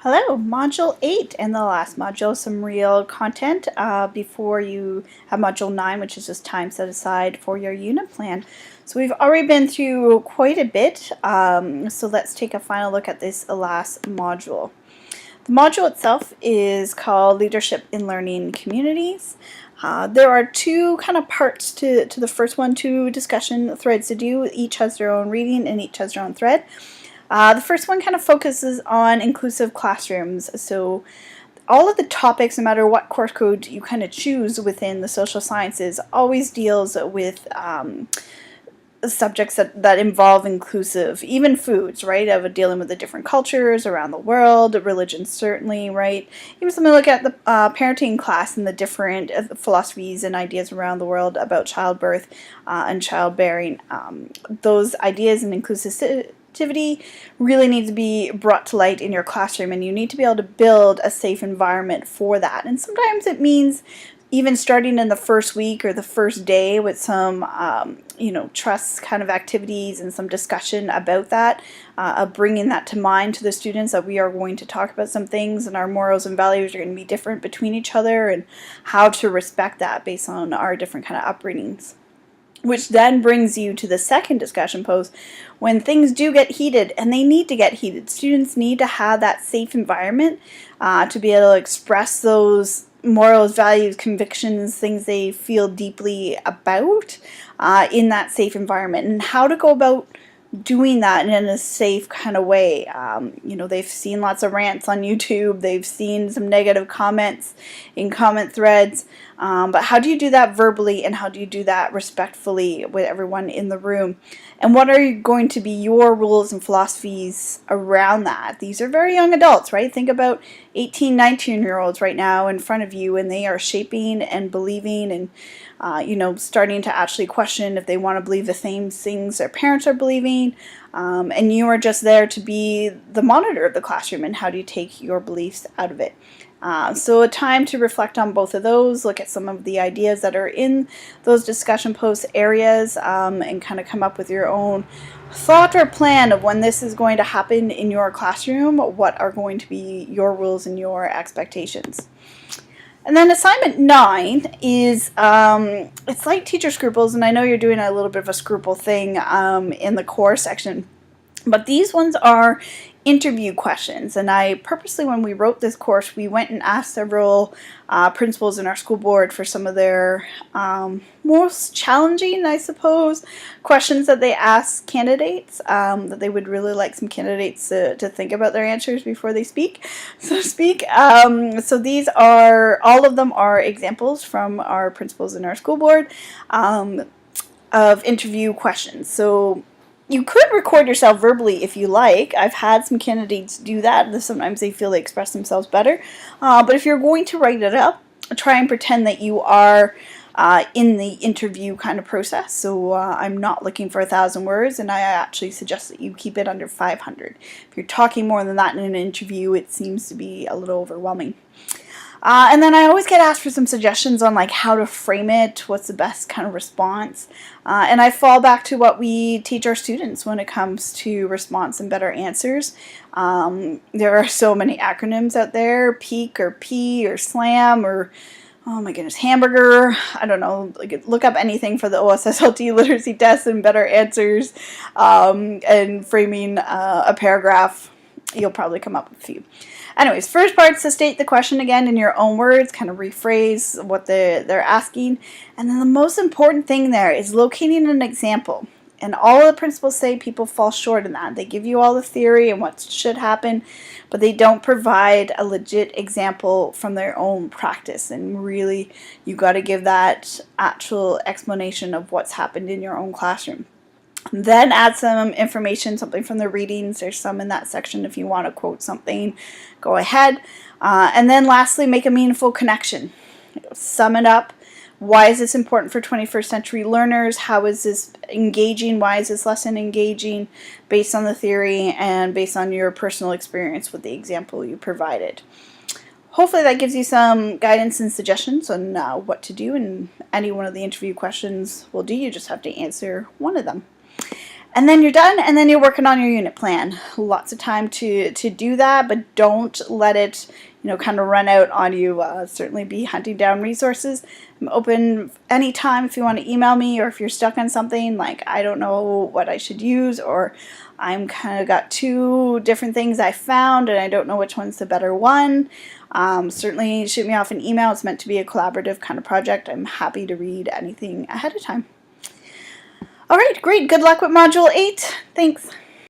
Hello, Module 8 and the last module, some real content before you have Module 9, which is just time set aside for your unit plan. So we've already been through quite a bit, so let's take a final look at this last module. The module itself is called Leadership in Learning Communities. There are two kind of parts to the first one, two discussion threads to do. Each has their own reading and each has their own thread. The first one kind of focuses on inclusive classrooms. So all of the topics, no matter what course code you kind of choose within the social sciences, always deals with subjects that involve inclusive, even foods, right, of dealing with the different cultures around the world, religion certainly, right, even something like at the parenting class and the different philosophies and ideas around the world about childbirth and childbearing. Those ideas and inclusivity really needs to be brought to light in your classroom, and you need to be able to build a safe environment for that. And sometimes it means even starting in the first week or the first day with some trust kind of activities and some discussion about that, bringing that to mind to the students that we are going to talk about some things and our morals and values are going to be different between each other and how to respect that based on our different kind of upbringings. Which then brings you to the second discussion post. When things do get heated, and they need to get heated, students need to have that safe environment to be able to express those morals, values, convictions, things they feel deeply about in that safe environment, and how to go about doing that in a safe kind of way. They've seen lots of rants on YouTube, they've seen some negative comments in comment threads, but how do you do that verbally, and how do you do that respectfully with everyone in the room? And what are going to be your rules and philosophies around that? These are very young adults, right? Think about 18, 19-year-olds right now in front of you, and they are shaping and believing and starting to actually question if they want to believe the same things their parents are believing, and you are just there to be the monitor of the classroom, and how do you take your beliefs out of it? So a time to reflect on both of those, look at some of the ideas that are in those discussion post areas, and kind of come up with your own thought or plan of when this is going to happen in your classroom, what are going to be your rules and your expectations. And then assignment 9 is, it's like teacher scruples, and I know you're doing a little bit of a scruple thing in the core section, but these ones are interview questions. And I purposely, when we wrote this course, we went and asked several principals in our school board for some of their most challenging, I suppose, questions that they ask candidates, that they would really like some candidates to think about their answers before they speak, so to speak. So these are, all of them are examples from our principals in our school board of interview questions. So you could record yourself verbally if you like. I've had some candidates do that. Sometimes they feel they express themselves better. But if you're going to write it up, try and pretend that you are in the interview kind of process. So I'm not looking for 1,000 words, and I actually suggest that you keep it under 500. If you're talking more than that in an interview, it seems to be a little overwhelming. And then I always get asked for some suggestions on like how to frame it, what's the best kind of response. And I fall back to what we teach our students when it comes to response and better answers. There are so many acronyms out there, PEAK or P or SLAM or, oh my goodness, hamburger. I don't know, look up anything for the OSSLT literacy test and better answers, and framing a paragraph. You'll probably come up with a few. Anyways, first part's to state the question again in your own words, kind of rephrase what they're asking. And then the most important thing there is locating an example. And all the principals say people fall short in that. They give you all the theory and what should happen, but they don't provide a legit example from their own practice. And really, you got to give that actual explanation of what's happened in your own classroom. Then add some information, something from the readings. There's some in that section. If you want to quote something, go ahead. And then lastly, make a meaningful connection. Sum it up. Why is this important for 21st century learners? How is this engaging? Why is this lesson engaging based on the theory and based on your personal experience with the example you provided? Hopefully that gives you some guidance and suggestions on what to do, and any one of the interview questions will do. You just have to answer one of them. And then you're done, and then you're working on your unit plan. Lots of time to do that, but don't let it, kind of run out on you. Certainly be hunting down resources. I'm open anytime if you want to email me, or if you're stuck on something like I don't know what I should use, or I'm kind of got two different things I found and I don't know which one's the better one. Certainly shoot me off an email. It's meant to be a collaborative kind of project. I'm happy to read anything ahead of time. All right, great. Good luck with Module 8. Thanks.